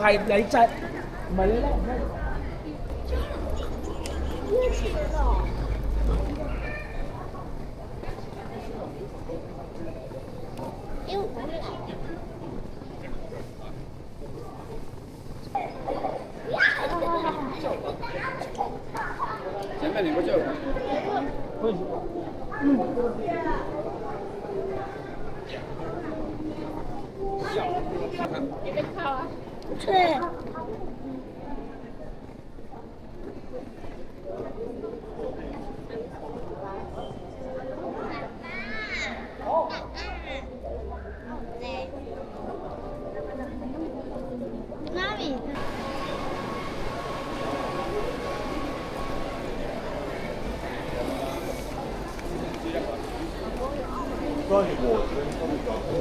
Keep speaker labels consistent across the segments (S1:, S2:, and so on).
S1: 係你制，唔係你叻唔叻？
S2: 前面你不就？
S3: 对。妈咪。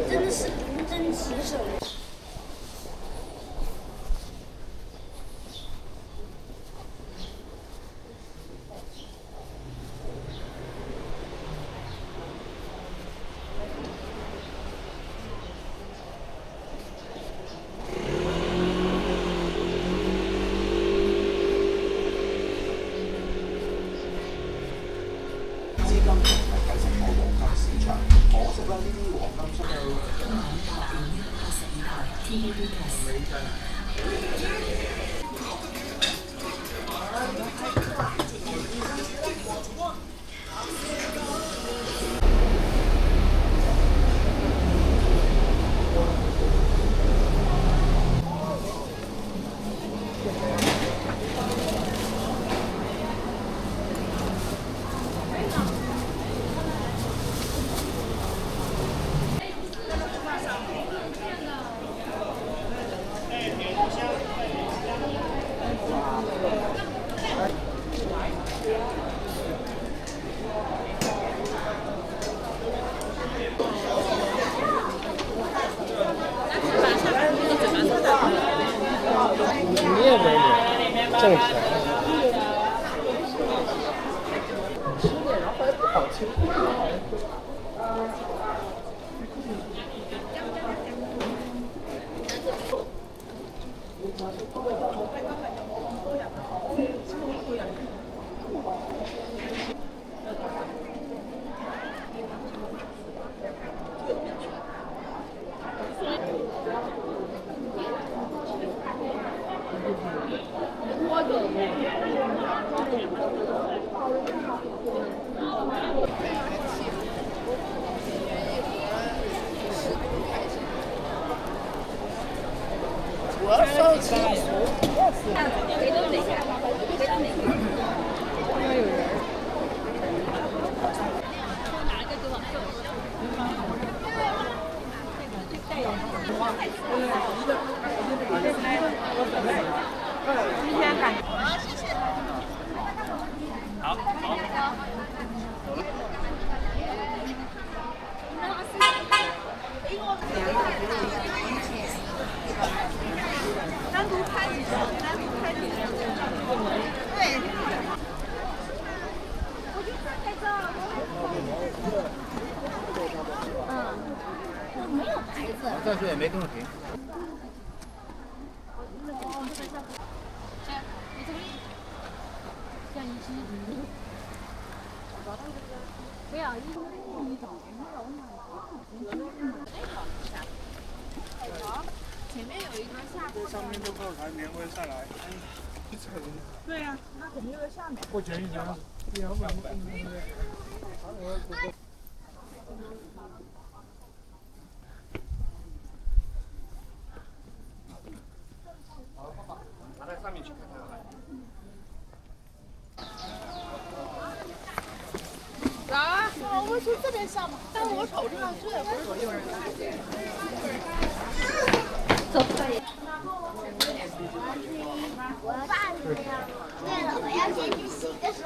S3: 真的是不争其手。
S1: 你也没有挣钱。你吃点，然后还不好吃。我要烧鸡。回到哪个？回到哪个？应该有人。拿个就往这。今天感觉。好，好。单独拍几张，单独拍几张。对。我就站在这儿。我没有牌子。
S2: 但是也没动停。
S3: 不要一前面有一个下坡，
S4: 上面就靠台连会下来，一层。
S3: 对呀、那肯定在下面。
S4: 过前一层，200。
S2: 拿在上面去看看。
S3: 啊！我们从这边上嘛，但我瞅这样最不是左右人。走可以。我爸怎么样？对了，我要先去洗个手。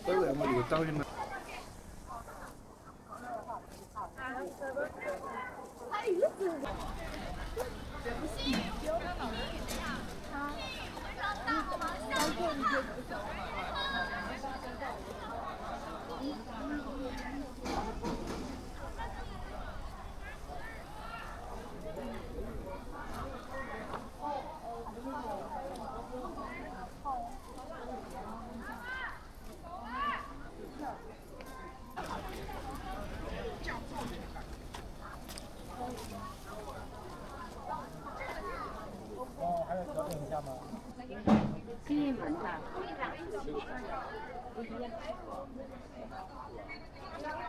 S4: 都係我哋周啫嘛。
S3: 还有鱼子。
S1: 金门的。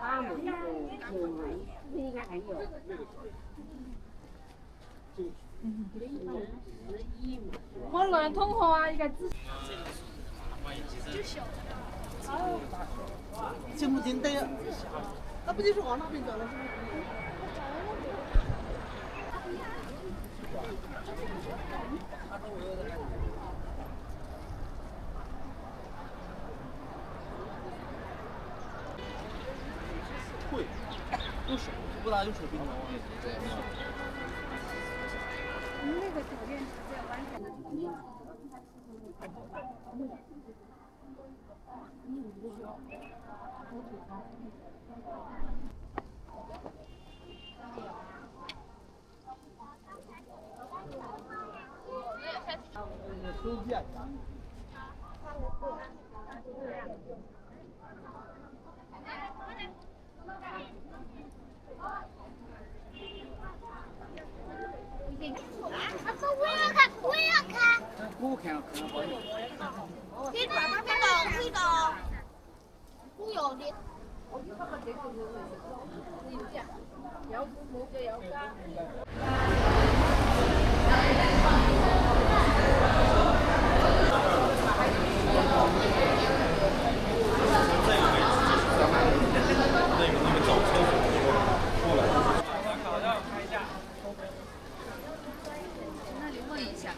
S1: 阿姆母门，这应该还有。我乱通货啊，一个字。
S3: 进不进得？那不就是往那边走了是吗？
S2: 会，用手不打用手柄的。
S1: 那个酒店直接完全的。
S5: 我也要看，我也要看。
S2: 我看好久。
S5: 可以转吗？可以的，可以的。不要的。
S1: 那你问一下。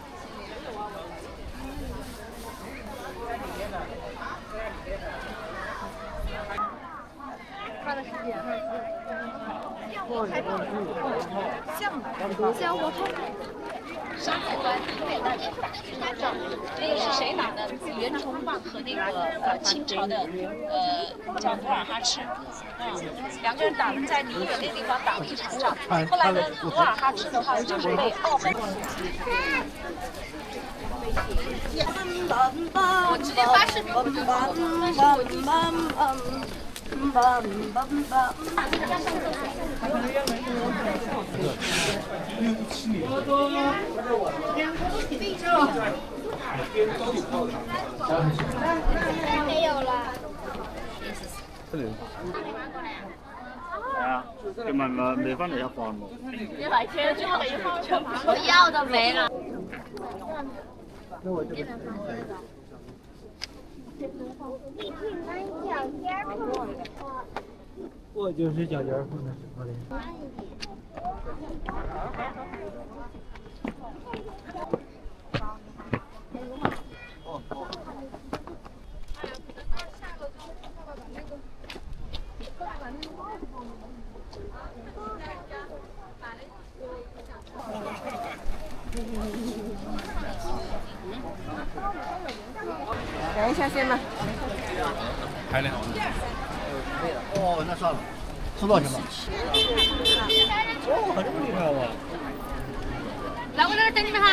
S6: 山海关永远让人打一个仗，那个是谁打的？袁崇焕和那个清朝的叫努尔哈赤，两个人打的在宁远那个地方打了一场仗。后来呢，努尔哈赤的话就是被澳门。
S5: 我直接发视频不就好了？没有了。
S4: 係啊，你問未翻嚟一放冇？
S5: 我要的没了。
S4: 我就是脚尖放的什么的。
S3: 量一下先吧。
S4: 还量。
S2: 哦，那算了，收多少钱吧？
S4: 哦，这么厉害哇！
S5: 来，我在这等你们哈。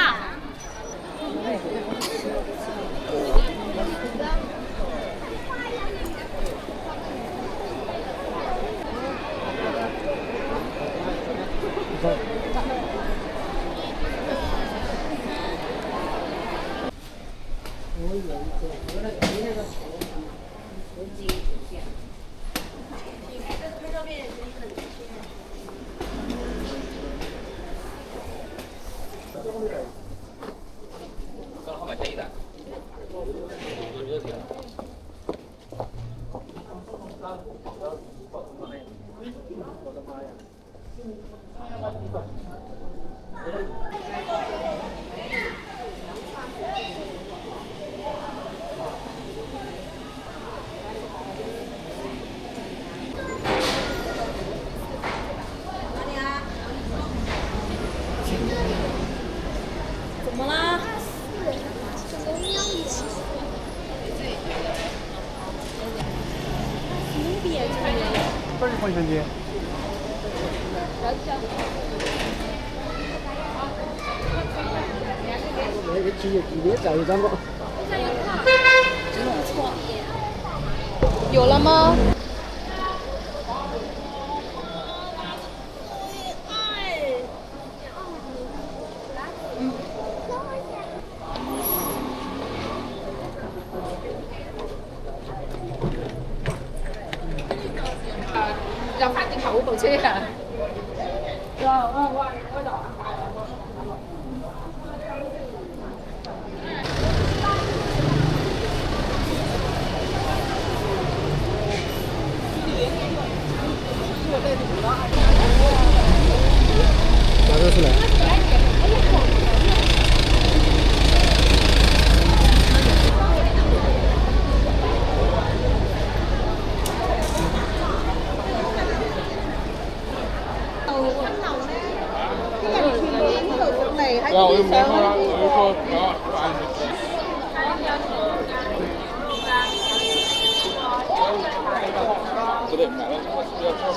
S2: 刚好买这一单。
S1: 怎么啦？
S4: 这是卫生间。那个几年再一张过。
S1: 真不错。有了吗？这样。
S2: 拿个出来。
S3: 我就没说了，我就说不要安不对，买了这个是不是要交税？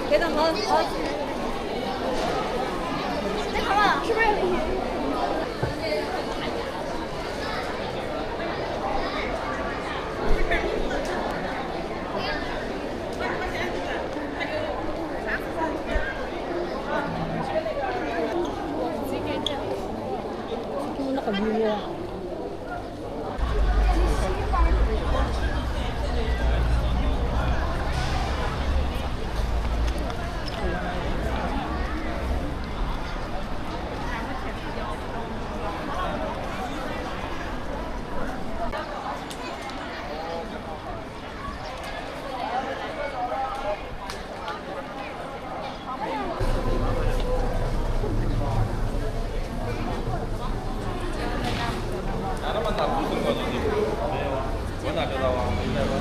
S1: 给他好，好。那好了，是不是？那很晕啊。
S3: 我哪知道啊？没带吧？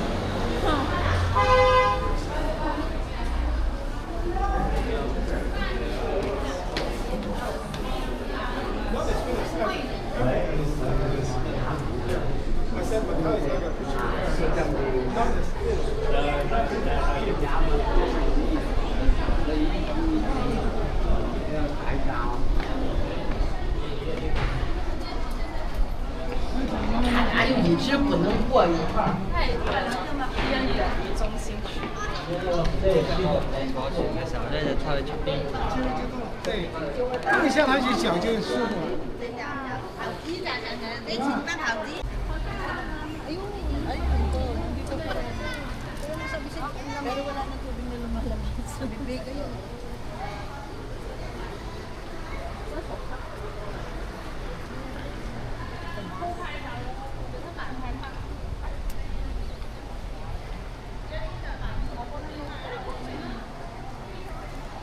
S7: 哪有一直不能过一块儿？
S1: 太远了，偏远离中心区。
S2: 对，更向他去讲究舒服。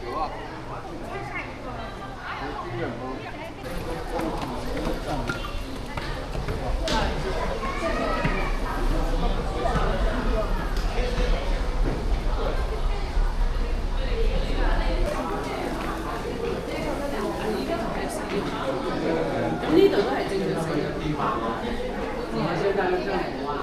S3: 有啊。
S7: 你都还真就是。我现在是我啊。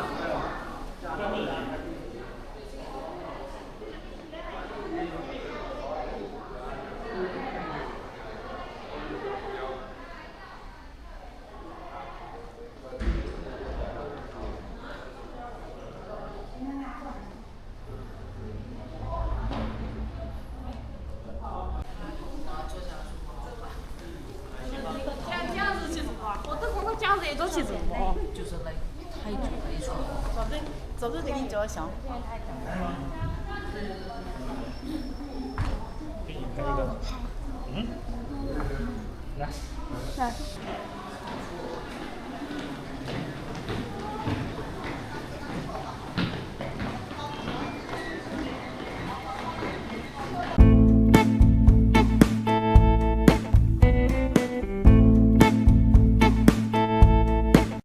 S7: 就是那太重了一床。
S3: 早就给你叫香。
S4: 给你拍一个。嗯。来。
S3: 来。